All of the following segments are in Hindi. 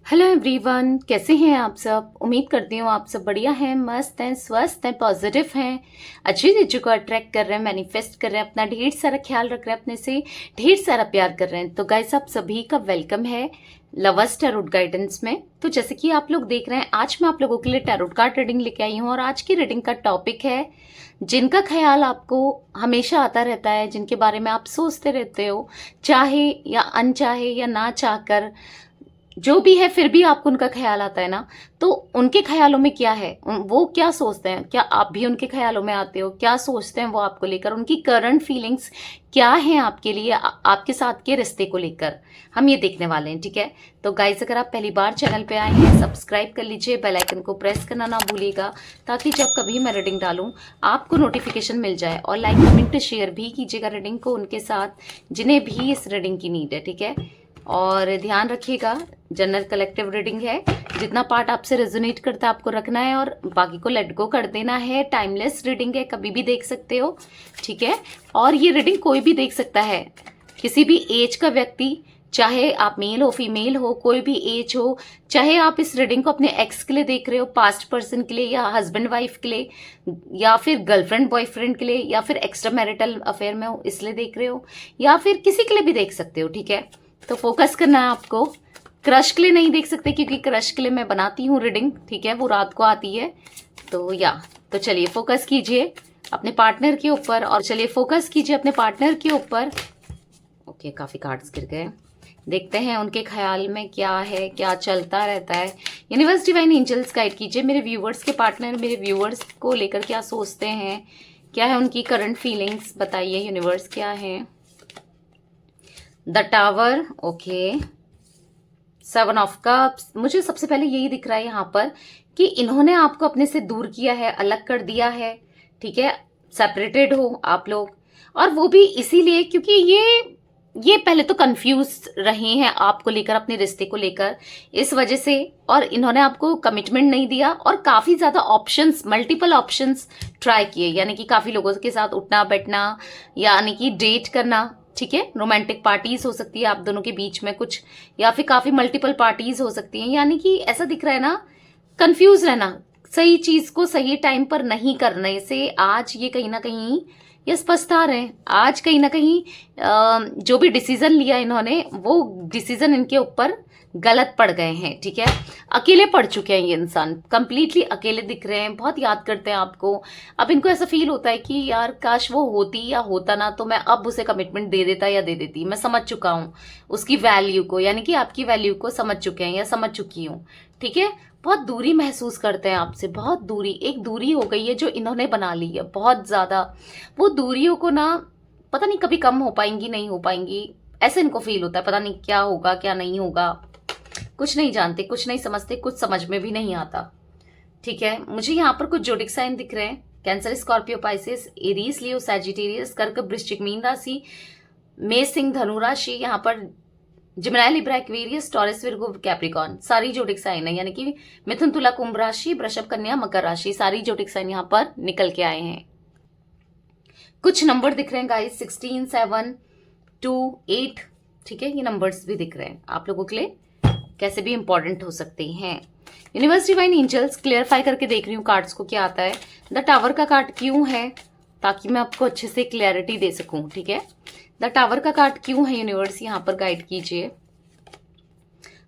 हेलो एवरीवन, कैसे हैं आप सब। उम्मीद करती हूँ आप सब बढ़िया हैं, मस्त हैं, स्वस्थ हैं, पॉजिटिव हैं, अच्छी चीज़ों को अट्रैक्ट कर रहे हैं, मैनिफेस्ट कर रहे हैं, अपना ढेर सारा ख्याल रख रहे हैं, अपने से ढेर सारा प्यार कर रहे हैं। तो गाइस, आप सभी का वेलकम है लवर्स टैरोट गाइडेंस में। तो जैसे कि आप लोग देख रहे हैं, आज मैं आप लोगों के लिए टैरोट कार्ड रीडिंग लेके आई हूँ और आज की रीडिंग का टॉपिक है जिनका ख्याल आपको हमेशा आता रहता है, जिनके बारे में आप सोचते रहते हो, चाहे या अनचाहे या ना चाहकर, जो भी है फिर भी आपको उनका ख्याल आता है ना। तो उनके ख्यालों में क्या है, वो क्या सोचते हैं, क्या आप भी उनके ख्यालों में आते हो, क्या सोचते हैं वो आपको लेकर, उनकी करंट फीलिंग्स क्या हैं आपके लिए, आपके साथ के रिश्ते को लेकर हम ये देखने वाले हैं। ठीक है, तो गाइज अगर आप पहली बार चैनल पे आए हैं, सब्सक्राइब कर लीजिए, बेल आइकन को प्रेस करना ना भूलिएगा, ताकि जब कभी मैं रीडिंग डालूं आपको नोटिफिकेशन मिल जाए। और लाइक कमेंट शेयर भी कीजिएगा रीडिंग को उनके साथ जिन्हें भी इस रीडिंग की नीड है। ठीक है, और ध्यान रखिएगा जनरल कलेक्टिव रीडिंग है, जितना पार्ट आपसे रेजोनेट करता है आपको रखना है और बाकी को लेट गो कर देना है। टाइमलेस रीडिंग है, कभी भी देख सकते हो। ठीक है, और ये रीडिंग कोई भी देख सकता है, किसी भी एज का व्यक्ति, चाहे आप मेल हो फीमेल हो, कोई भी एज हो, चाहे आप इस रीडिंग को अपने एक्स के लिए देख रहे हो, पास्ट पर्सन के लिए, या हस्बैंड वाइफ के लिए, या फिर गर्लफ्रेंड बॉयफ्रेंड के लिए, या फिर एक्स्ट्रा मैरिटल अफेयर में हो इसलिए देख रहे हो, या फिर किसी के लिए भी देख सकते हो। ठीक है, तो फोकस करना है आपको। क्रश के लिए नहीं देख सकते क्योंकि क्रश के लिए मैं बनाती हूँ रीडिंग। ठीक है, वो रात को आती है। तो चलिए फोकस कीजिए अपने पार्टनर के ऊपर, और चलिए फोकस कीजिए अपने पार्टनर के ऊपर। ओके, काफी कार्ड्स गिर गए। देखते हैं उनके ख्याल में क्या है, क्या चलता रहता है। यूनिवर्स डिवाइन एंजल्स गाइड कीजिए मेरे व्यूवर्स के पार्टनर मेरे व्यूवर्स को लेकर क्या सोचते हैं, क्या है उनकी करंट फीलिंग्स, बताइए यूनिवर्स क्या है। The tower, okay, 7 of cups. मुझे सबसे पहले यही दिख रहा है यहाँ पर कि इन्होंने आपको अपने से दूर किया है, अलग कर दिया है। ठीक है, सेपरेटेड हो आप लोग, और वो भी इसीलिए क्योंकि ये पहले तो कंफ्यूज रहे हैं आपको लेकर, अपने रिश्ते को लेकर, इस वजह से। और इन्होंने आपको कमिटमेंट नहीं दिया और काफी ज्यादा ऑप्शंस, मल्टीपल ऑप्शंस ट्राई किए, यानी कि काफी लोगों के साथ उठना बैठना, यानी कि डेट करना। ठीक है, रोमांटिक पार्टीज हो सकती है आप दोनों के बीच में कुछ, या फिर काफी मल्टीपल पार्टीज हो सकती हैं। यानी कि ऐसा दिख रहा है ना, कंफ्यूज रहना, सही चीज को सही टाइम पर नहीं करने से आज ये कहीं ना कहीं यस पछता रहे हैं। आज कहीं ना कहीं जो भी डिसीजन लिया इन्होंने, वो डिसीजन इनके ऊपर गलत पड़ गए हैं। ठीक है, अकेले पड़ चुके हैं ये इंसान, कंप्लीटली अकेले दिख रहे हैं, बहुत याद करते हैं आपको। अब इनको ऐसा फील होता है कि यार काश वो होती या होता ना, तो मैं अब उसे कमिटमेंट दे देता या दे देती। मैं समझ चुका हूँ उसकी वैल्यू को, यानी कि आपकी वैल्यू को समझ चुके हैं या समझ चुकी हूँ। ठीक है, बहुत दूरी महसूस करते हैं आपसे, बहुत दूरी, एक दूरी हो गई है जो इन्होंने बना ली है बहुत ज्यादा। वो दूरियों को ना पता नहीं कभी कम हो पाएंगी नहीं हो पाएंगी, ऐसे इनको फील होता है। पता नहीं क्या होगा क्या नहीं होगा, कुछ नहीं जानते, कुछ नहीं समझते, कुछ समझ में भी नहीं आता। ठीक है, मुझे यहाँ पर कुछ जोडिक साइन दिख रहे हैं, कैंसर, स्कॉर्पियो, पाइसेस, एरीज, लियो, सैजिटेरियस, कर्क, वृश्चिक, मीन राशि, मेष, सिंह, धनु राशि, यहाँ पर Gemini, Libra, Aquarius, Taurus, Virgo, Capricorn, सारी जोडिक साइन है, यानी कि मिथुन, तुला, कुंभ राशि, वृषभ, कन्या, मकर राशि, सारी जोडिक साइन यहाँ पर निकल के आए हैं। कुछ नंबर दिख रहे हैं गाइस, 16, 7, 2, 8। ठीक है, ये नंबर्स भी दिख रहे हैं आप लोगों के लिए, कैसे भी इंपॉर्टेंट हो सकते हैं। यूनिवर्स डिवाइन एंजल्स क्लियरफाई करके देख रही हूँ कार्ड्स को क्या आता है। द टावर का कार्ड क्यों है, ताकि मैं आपको अच्छे से क्लैरिटी दे सकूं। ठीक है, द टावर का कार्ड क्यों है यूनिवर्स, यहाँ पर गाइड कीजिए।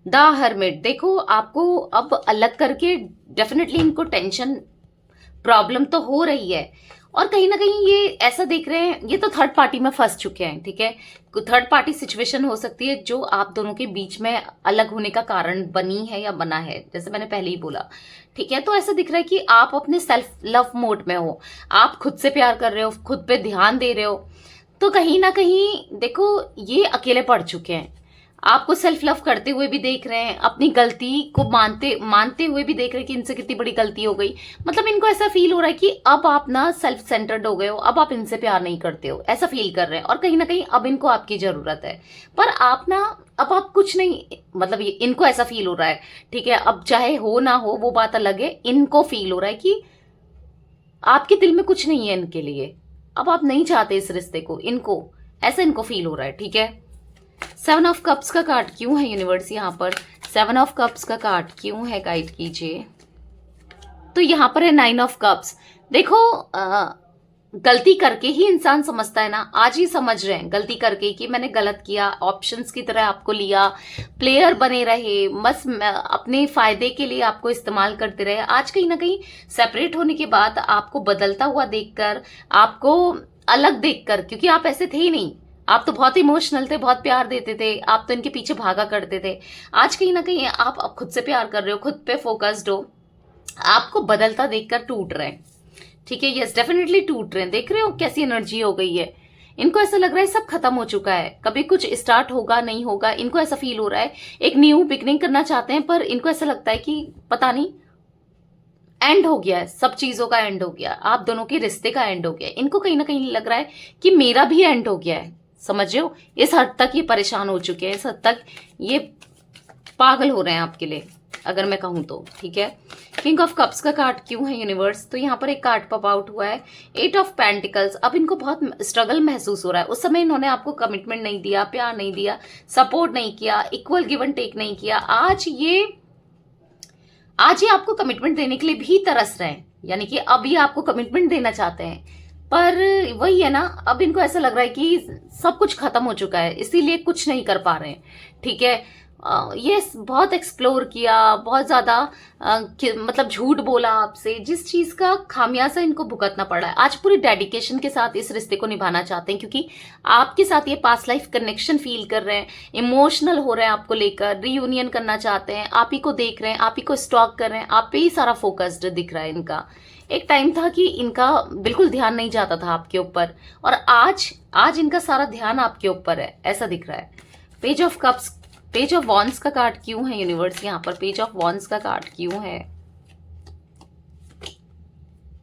द हर्मिट, देखो आपको अब अलग करके डेफिनेटली इनको टेंशन, प्रॉब्लम तो हो रही है, और कहीं ना कहीं ये ऐसा देख रहे हैं, ये तो थर्ड पार्टी में फंस चुके हैं। ठीक है, थर्ड पार्टी सिचुएशन हो सकती है जो आप दोनों के बीच में अलग होने का कारण बनी है या बना है, जैसे मैंने पहले ही बोला। ठीक है, तो ऐसा दिख रहा है कि आप अपने सेल्फ लव मोड में हो, आप खुद से प्यार कर रहे हो, खुद पे ध्यान दे रहे हो। तो कहीं ना कहीं देखो ये अकेले पड़ चुके हैं, आपको सेल्फ लव करते हुए भी देख रहे हैं, अपनी गलती को मानते हुए भी देख रहे हैं कि इनसे कितनी बड़ी गलती हो गई। मतलब इनको ऐसा फील हो रहा है कि अब आप ना सेल्फ सेंटर्ड हो गए हो, अब आप इनसे प्यार नहीं करते हो, ऐसा फील कर रहे हैं। और कहीं ना कहीं अब इनको आपकी जरूरत है, पर आप ना, अब आप कुछ नहीं, मतलब इनको ऐसा फील हो रहा है। ठीक है, अब चाहे हो ना हो वो बात अलग है, इनको फील हो रहा है कि आपके दिल में कुछ नहीं है इनके लिए, अब आप नहीं चाहते इस रिश्ते को, इनको ऐसा इनको फील हो रहा है। ठीक है, 7 ऑफ कप्स का कार्ड क्यों है यूनिवर्स यहाँ पर। 7 ऑफ कप्स का कार्ड क्यों है, गाइड कीजिए। तो यहाँ पर है 9 ऑफ कप्स। देखो गलती करके ही इंसान समझता है ना, आज ही समझ रहे हैं गलती करके कि मैंने गलत किया, ऑप्शंस की तरह आपको लिया, प्लेयर बने रहे, बस अपने फायदे के लिए आपको इस्तेमाल करते रहे। आज कहीं ना कहीं सेपरेट होने के बाद आपको बदलता हुआ देखकर, आपको अलग देखकर, क्योंकि आप ऐसे थे ही नहीं, आप तो बहुत इमोशनल थे, बहुत प्यार देते थे, आप तो इनके पीछे भागा करते थे। आज कहीं ना कहीं आप अब खुद से प्यार कर रहे हो, खुद पे फोकस्ड हो, आपको बदलता देखकर टूट रहे हैं। ठीक है, यस डेफिनेटली टूट रहे हैं। देख रहे हो कैसी एनर्जी हो गई है। इनको ऐसा लग रहा है सब खत्म हो चुका है, कभी कुछ स्टार्ट होगा नहीं होगा, इनको ऐसा फील हो रहा है। एक न्यू बिगनिंग करना चाहते हैं, पर इनको ऐसा लगता है कि पता नहीं एंड हो गया है, सब चीजों का एंड हो गया, आप दोनों के रिश्ते का एंड हो गया। इनको कहीं ना कहीं लग रहा है कि मेरा भी एंड हो गया है। समझ रहे हो, इस हद तक ये परेशान हो चुके हैं, इस हद तक ये पागल हो रहे हैं आपके लिए, अगर मैं कहूं तो। ठीक है, किंग ऑफ कप्स का कार्ड क्यों है यूनिवर्स। तो यहाँ पर एक कार्ड पॉप आउट हुआ है, 8 ऑफ पेंटिकल्स। अब इनको बहुत स्ट्रगल महसूस हो रहा है। उस समय इन्होंने आपको कमिटमेंट नहीं दिया, प्यार नहीं दिया, सपोर्ट नहीं किया, इक्वल गिव एंड टेक नहीं किया। आज ये आपको कमिटमेंट देने के लिए भी तरस रहे हैं, यानी कि अब ये आपको कमिटमेंट देना चाहते हैं, पर वही है ना, अब इनको ऐसा लग रहा है कि सब कुछ खत्म हो चुका है, इसीलिए कुछ नहीं कर पा रहे हैं। ठीक है, ये बहुत एक्सप्लोर किया, बहुत ज्यादा मतलब झूठ बोला आपसे, जिस चीज का खामियाजा इनको भुगतना पड़ा है। आज पूरी डेडिकेशन के साथ इस रिश्ते को निभाना चाहते हैं, क्योंकि आपके साथ ये पास्ट लाइफ कनेक्शन फील कर रहे हैं, इमोशनल हो रहे हैं आपको लेकर, रीयूनियन करना चाहते हैं, आप ही को देख रहे हैं, आप ही को स्टॉक कर रहे हैं, आप पे ही सारा फोकस्ड दिख रहा है इनका। एक टाइम था कि इनका बिल्कुल ध्यान नहीं जाता था आपके ऊपर, और आज इनका सारा ध्यान आपके ऊपर है, ऐसा दिख रहा है। Page of cups, page of wands का कार्ड क्यों है यूनिवर्स। यहाँ पर पेज ऑफ वॉन्ड्स का कार्ड क्यों है,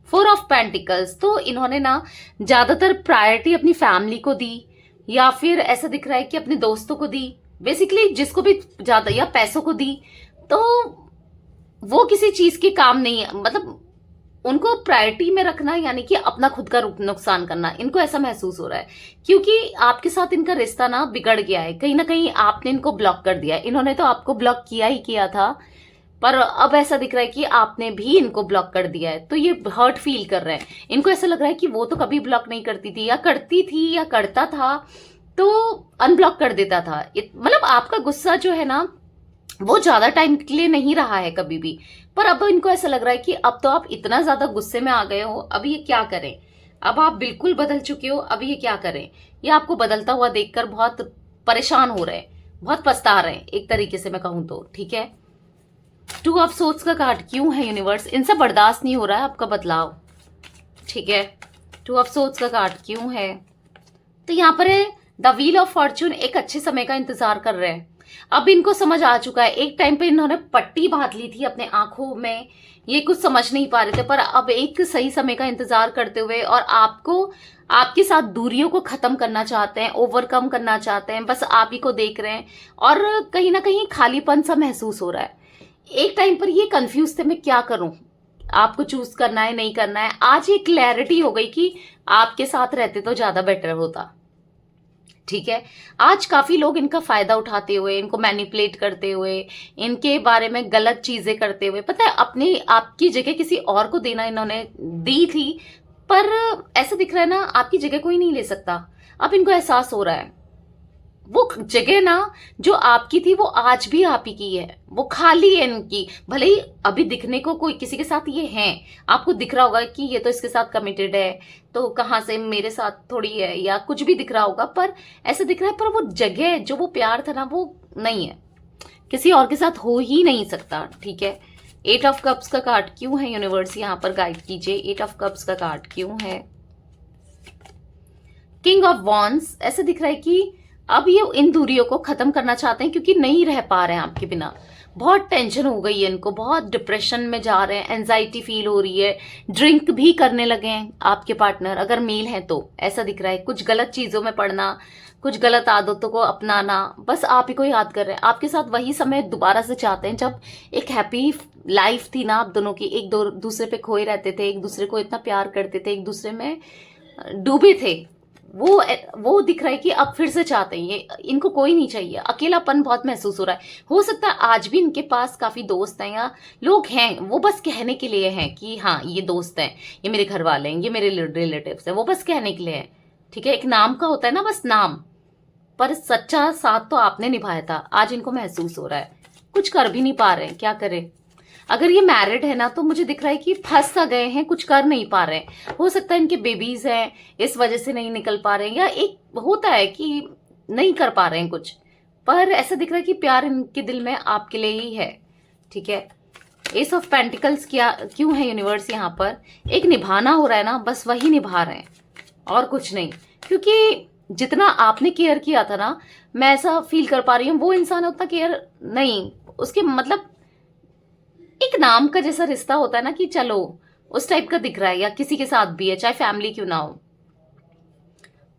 4 ऑफ पेंटिकल्स। तो इन्होंने ना ज्यादातर प्रायोरिटी अपनी फैमिली को दी, या फिर ऐसा दिख रहा है कि अपने दोस्तों को दी, बेसिकली जिसको भी ज्यादा, या पैसों को दी। तो वो किसी चीज के काम नहीं है, मतलब उनको प्रायोरिटी में रखना यानी कि अपना खुद का नुकसान करना, इनको ऐसा महसूस हो रहा है, क्योंकि आपके साथ इनका रिश्ता ना बिगड़ गया है। कहीं ना कहीं आपने इनको ब्लॉक कर दिया है, इन्होंने तो आपको ब्लॉक किया ही किया था, पर अब ऐसा दिख रहा है कि आपने भी इनको ब्लॉक कर दिया है। तो ये हर्ट फील कर रहे हैं, इनको ऐसा लग रहा है कि वो तो कभी ब्लॉक नहीं करती थी, या करती थी, या करता था तो अनब्लॉक कर देता था। मतलब आपका गुस्सा जो है ना, वो ज्यादा टाइम के लिए नहीं रहा है कभी भी, पर अब इनको ऐसा लग रहा है कि अब तो आप इतना ज्यादा गुस्से में आ गए हो, अब ये क्या करें, अब आप बिल्कुल बदल चुके हो, अब ये क्या करें। ये आपको बदलता हुआ देखकर बहुत परेशान हो रहे हैं, बहुत पछता रहे हैं, एक तरीके से मैं कहूं तो। ठीक है, 2 ऑफ सोर्ड्स का कार्ड क्यों है यूनिवर्स। इनसे बर्दाश्त नहीं हो रहा है आपका बदलाव। ठीक है, 2 ऑफ सोर्ड्स का कार्ड क्यों है। तो यहाँ पर है द व्हील ऑफ फॉर्च्यून। एक अच्छे समय का इंतजार कर रहे हैं, अब इनको समझ आ चुका है। एक टाइम पे इन्होंने पट्टी बांध ली थी अपने आंखों में, ये कुछ समझ नहीं पा रहे थे, पर अब एक सही समय का इंतजार करते हुए, और आपको आपके साथ दूरियों को खत्म करना चाहते हैं, ओवरकम करना चाहते हैं, बस आप ही को देख रहे हैं, और कहीं ना कहीं खालीपन सा महसूस हो रहा है। एक टाइम पर ये कंफ्यूज थे, मैं क्या करूं, आपको चूज करना है नहीं करना है। आज ये क्लैरिटी हो गई कि आपके साथ रहते तो ज्यादा बेटर होता। ठीक है, आज काफी लोग इनका फायदा उठाते हुए, इनको मैनिपुलेट करते हुए, इनके बारे में गलत चीजें करते हुए, पता है अपनी आपकी जगह किसी और को देना इन्होंने दी थी, पर ऐसा दिख रहा है ना आपकी जगह कोई नहीं ले सकता। अब इनको एहसास हो रहा है वो जगह ना जो आपकी थी वो आज भी आप ही की है, वो खाली है इनकी। भले ही अभी दिखने को कोई किसी के साथ ये हैं, आपको दिख रहा होगा कि ये तो इसके साथ कमिटेड है, तो कहाँ से मेरे साथ थोड़ी है, या कुछ भी दिख रहा होगा, पर ऐसा दिख रहा है, पर वो जगह जो वो प्यार था ना वो नहीं है, किसी और के साथ हो ही नहीं सकता। ठीक है, 8 ऑफ कप्स का कार्ड क्यों है यूनिवर्स, यहाँ पर गाइड कीजिए। 8 ऑफ कप्स का कार्ड क्यों है। King of wands. ऐसा दिख रहा है कि अब ये इन दूरियों को खत्म करना चाहते हैं, क्योंकि नहीं रह पा रहे हैं आपके बिना। बहुत टेंशन हो गई है इनको, बहुत डिप्रेशन में जा रहे हैं, एंजाइटी फील हो रही है, ड्रिंक भी करने लगे हैं आपके पार्टनर, अगर मेल है तो। ऐसा दिख रहा है कुछ गलत चीजों में पड़ना, कुछ गलत आदतों को अपनाना, बस आप ही को याद कर रहे हैं, आपके साथ वही समय दोबारा से चाहते हैं जब एक हैप्पी लाइफ थी ना आप दोनों की, एक दूसरे पे खोए रहते थे, एक दूसरे को इतना प्यार करते थे, एक दूसरे में डूबे थे, वो दिख रहा है कि अब फिर से चाहते हैं, ये इनको कोई नहीं चाहिए, अकेलापन बहुत महसूस हो रहा है। हो सकता है आज भी इनके पास काफी दोस्त हैं या लोग हैं, वो बस कहने के लिए हैं कि हाँ ये दोस्त हैं, ये मेरे घर वाले हैं, ये मेरे रिलेटिव्स हैं, वो बस कहने के लिए हैं। ठीक है, एक नाम का होता है ना, बस नाम, पर सच्चा साथ तो आपने निभाया था। आज इनको महसूस हो रहा है, कुछ कर भी नहीं पा रहे हैं, क्या करें। अगर ये मैरिड है ना तो मुझे दिख रहा है कि फंस सा गए हैं, कुछ कर नहीं पा रहे हैं। हो सकता है इनके बेबीज हैं, इस वजह से नहीं निकल पा रहे हैं, या एक होता है कि नहीं कर पा रहे हैं कुछ, पर ऐसा दिख रहा है कि प्यार इनके दिल में आपके लिए ही है। ठीक है, एस ऑफ पेंटिकल्स क्या क्यों है यूनिवर्स यहाँ पर, एक निभाना हो रहा है ना, बस वही निभा रहे हैं और कुछ नहीं। क्योंकि जितना आपने केयर किया था ना, मैं ऐसा फील कर पा रही हूँ वो इंसान उतना केयर नहीं, उसके मतलब एक नाम का जैसा रिश्ता होता है ना कि चलो उस टाइप का दिख रहा है, या किसी के साथ भी है चाहे फैमिली क्यों ना हो,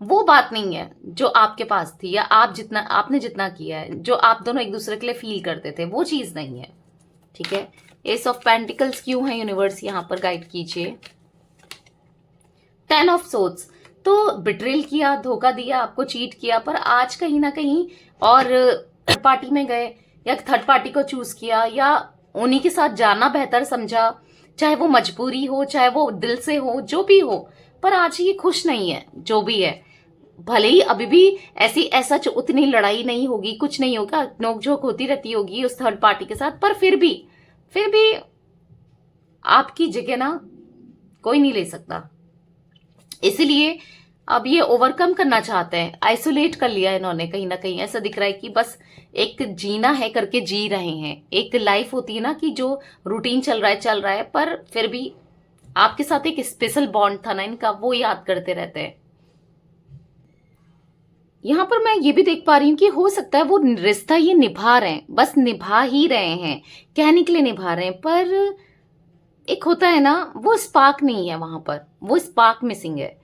वो बात नहीं है जो आपके पास थी, या आपने जितना किया है, जो आप दोनों एक दूसरे के लिए फील करते थे, वो चीज नहीं है। ठीक है, एस ऑफ पेंटिकल्स क्यों है यूनिवर्स यहाँ पर, गाइड कीजिए। 10 ऑफ सोर्ड्स, तो बिट्रेल किया, धोखा दिया, आपको चीट किया, पर आज कहीं ना कहीं और थर्ड पार्टी में गए, या थर्ड पार्टी को चूज किया, या उन्हीं के साथ जाना बेहतर समझा, चाहे वो मजबूरी हो चाहे वो दिल से हो, जो भी हो, पर आज ये खुश नहीं है जो भी है। भले ही अभी भी ऐसा उतनी लड़ाई नहीं होगी, कुछ नहीं होगा, नोकझोंक होती रहती होगी उस थर्ड पार्टी के साथ, पर फिर भी आपकी जगह ना कोई नहीं ले सकता। इसलिए अब ये ओवरकम करना चाहते हैं, आइसोलेट कर लिया इन्होंने कहीं ना कहीं। ऐसा दिख रहा है कि बस एक जीना है करके जी रहे हैं। एक लाइफ होती है ना कि जो रूटीन चल रहा है, पर फिर भी आपके साथ एक स्पेशल बॉन्ड था ना इनका, वो याद करते रहते हैं। यहाँ पर मैं ये भी देख पा रही हूँ कि हो सकता है वो रिश्ता ये निभा रहे हैं, बस निभा ही रहे हैं, कहने के लिए निभा रहे हैं, पर एक होता है ना वो स्पार्क नहीं है वहां पर, वो स्पार्क मिसिंग है,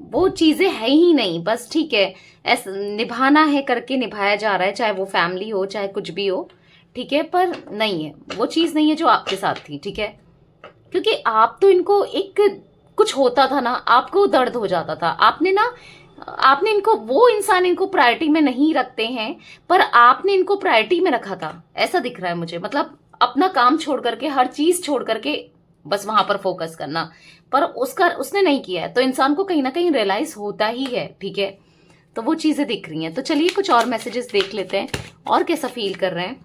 वो चीजें है ही नहीं। बस ठीक है, ऐसा निभाना है करके निभाया जा रहा है, चाहे वो फैमिली हो चाहे कुछ भी हो। ठीक है, पर नहीं है, वो चीज नहीं है जो आपके साथ थी। ठीक है, क्योंकि आप तो इनको एक कुछ होता था ना, आपको दर्द हो जाता था, आपने इनको, वो इंसान इनको प्रायोरिटी में नहीं रखते हैं, पर आपने इनको प्रायोरिटी में रखा था, ऐसा दिख रहा है मुझे। मतलब अपना काम छोड़ करके, हर चीज छोड़ करके बस वहां पर फोकस करना, पर उसने नहीं किया है, तो इंसान को कहीं ना कहीं रियलाइज होता ही है। ठीक है, तो वो चीजें दिख रही हैं। तो चलिए कुछ और मैसेजेस देख लेते हैं, और कैसा फील कर रहे हैं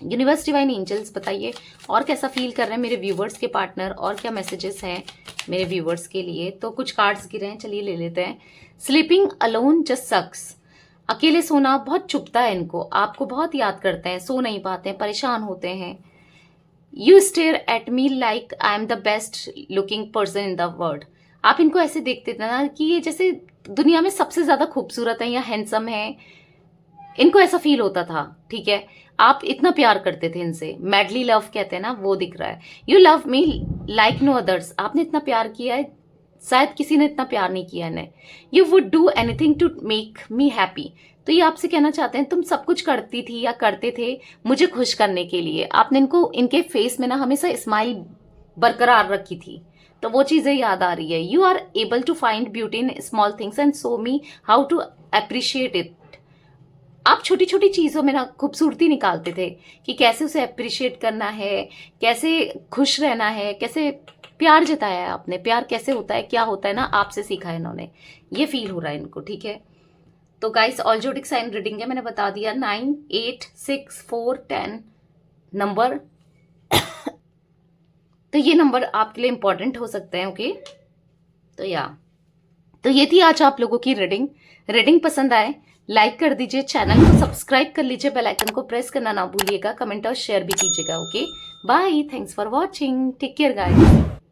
यूनिवर्स डिवाइन एंजल्स, बताइए और कैसा फील कर रहे हैं मेरे व्यूवर्स के पार्टनर, और क्या मैसेजेस हैं मेरे व्यूवर्स के लिए। तो कुछ कार्ड्स गिरे हैं, चलिए ले लेते हैं। स्लीपिंग अलोन जस्ट सक्स, अकेले सोना बहुत चुभता है इनको, आपको बहुत याद करते हैं, सो नहीं पाते हैं, परेशान होते हैं। You stare at me like I am the best looking person in the world, आप इनको ऐसे देखते थे ना कि ये जैसे दुनिया में सबसे ज्यादा खूबसूरत है या हैंडसम है, इनको ऐसा फील होता था। ठीक है, आप इतना प्यार करते थे इनसे, मैडली लव कहते हैं ना, वो दिख रहा है। You love me like no others, आपने इतना प्यार किया है, शायद किसी ने इतना प्यार नहीं किया इन्हें। You would do anything to make me happy, तो ये आपसे कहना चाहते हैं तुम सब कुछ करती थी या करते थे मुझे खुश करने के लिए। आपने इनके फेस में ना हमेशा स्माइल बरकरार रखी थी, तो वो चीजें याद आ रही है। You are able to find beauty in small things and show me how to appreciate it, आप छोटी छोटी चीजों में ना खूबसूरती निकालते थे कि कैसे उसे अप्रिशिएट करना है, कैसे खुश रहना है, कैसे प्यार जताया है आपने, प्यार कैसे होता है, क्या होता है ना, आपसे सीखा है इन्होंने, ये फील हो रहा है इनको। ठीक है, तो guys all zodiac sign reading है, मैंने बता दिया 9, 8, 6, 4, 10 नंबर तो ये नंबर आपके लिए इंपॉर्टेंट हो सकते हैं। ओके, तो ये थी आज आप लोगों की रीडिंग पसंद आए लाइक कर दीजिए, चैनल को सब्सक्राइब कर लीजिए, बेल आइकन को प्रेस करना ना भूलिएगा, कमेंट और शेयर भी कीजिएगा। Okay, bye, thanks for watching, take care guys.